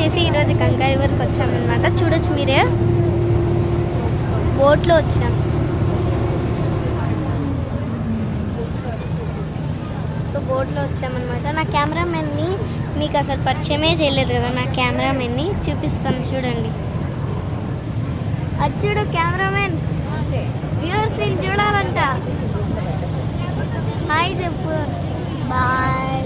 వచ్చేసి ఈరోజు గంగా రివర్కి వచ్చామన్నమాట. చూడొచ్చు మీరే, బోట్లో వచ్చాం. సో బోట్లో వచ్చామన్నమాట. నా కెమెరామెన్ని మీకు అసలు పరిచయమే చేయలేదు కదా, నా కెమెరామెన్ని చూపిస్తాను చూడండి. అది చూడు కెమెరామెన్, వ్యూవర్స్ నేను చూడాలంట. హాయ్ చెప్పు. బాయ్.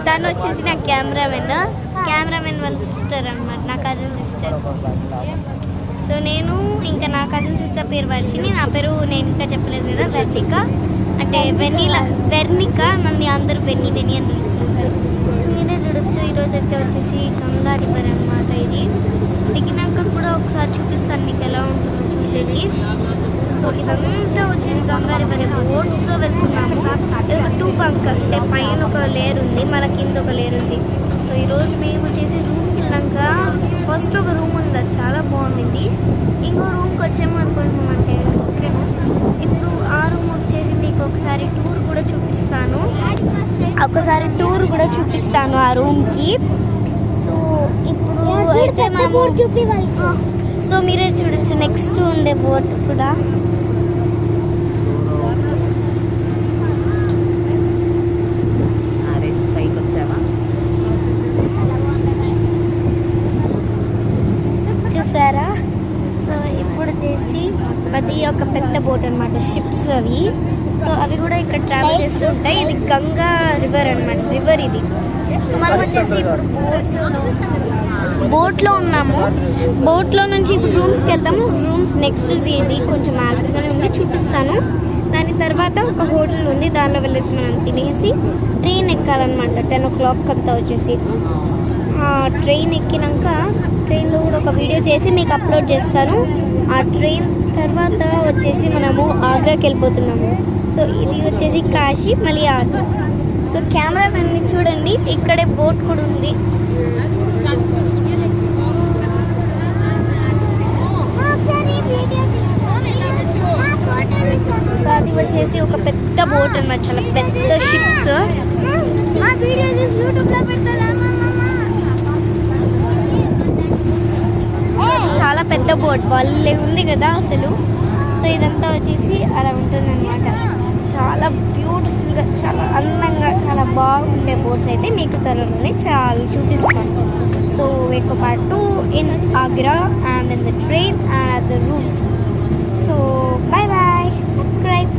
తను వచ్చేసి నా కెమెరామెన్ వాళ్ళ సిస్టర్ అనమాట, నా కజిన్ సిస్టర్. సో నేను ఇంకా నా కజిన్ సిస్టర్ పేరు వర్షిని, నా పేరు నేను ఇంకా చెప్పలేదు కదా వెర్నిక, అంటే వెర్నిక, నన్ను అందరూ వెన్నీ అని పిలుస్తుంటారు. మీరే చూడొచ్చు. ఈరోజు అయితే వచ్చేసి గంగా రివర్ అనమాట. ఇది దిగినాక కూడా ఒకసారి చూపిస్తాను మీకు ఎలా ఉంటుందో చూసేది. సో ఇదంతా వచ్చేసి గంగా రివర్ బోట్స్లో వెళ్తున్నాము. ఇది ఒక 2 బంక్, అంటే పైన ఒక లేయర్ ఉంది, మన కింద ఒక లేయర్ ఉంది. సో ఈరోజు మేము వచ్చేసి రూమ్కి వెళ్ళాక ఫస్ట్ ఒక రూమ్ ఉంది, అది చాలా బాగుంది. ఇంకో రూమ్కి వచ్చాము అనుకుంటున్నామంటే ఓకేనా. ఇప్పుడు ఆ రూమ్ వచ్చేసి మీకు ఒకసారి టూర్ కూడా చూపిస్తాను ఆ రూమ్కి. సో ఇప్పుడు అయితే మనము సో మీరే చూడొచ్చు నెక్స్ట్ ఉండే బోట్ కూడా. చూసారా. సో ఇప్పుడు చేసి అది ఒక పెద్ద బోట్ అనమాట, షిప్స్ అవి. సో అవి కూడా ఇక్కడ ట్రావెల్ చేస్తూ ఉంటాయి. ఇది గంగా రివర్ అనమాట, రివర్ ఇది. సో మనం వచ్చేసి ఇప్పుడు బోట్లో ఉన్నాము. బోట్లో నుంచి ఇప్పుడు రూమ్స్కి వెళ్తాము. రూమ్స్ నెక్స్ట్ ఇది కొంచెం మ్యారేజ్గానే ఉంది, చూపిస్తాను. దాని తర్వాత ఒక హోటల్ ఉంది, దానిలో వెళ్ళేసి మనం తినేసి ట్రైన్ ఎక్కాలన్నమాట. 10 o'clock అంతా వచ్చేసి ట్రైన్ ఎక్కినాక ట్రైన్లో కూడా ఒక వీడియో చేసి మీకు అప్లోడ్ చేస్తాను. ఆ ట్రైన్ తర్వాత వచ్చేసి మనము ఆగ్రాకి వెళ్ళిపోతున్నాము. సో ఇది వచ్చేసి కాశీ, మళ్ళీ ఆగ్రా. సో కెమెరామెన్ని చూడండి, ఇక్కడే బోట్ కూడా ఉంది. సో అది వచ్చేసి ఒక పెద్ద బోట్ అన్నమాట, చాలా పెద్ద షిప్స్. చాలా పెద్ద బోట్, వాళ్ళే ఉంది కదా అసలు. సో ఇదంతా వచ్చేసి అలా ఉంటుంది అనమాట. చాలా బ్యూటిఫుల్గా, చాలా అందంగా, చాలా బాగుండే బోట్స్ అయితే మీకు త్వరలోనే చాలా చూపిస్తాను. So wait for part 2 in Agra and in the train and at the rooms. So bye bye, subscribe.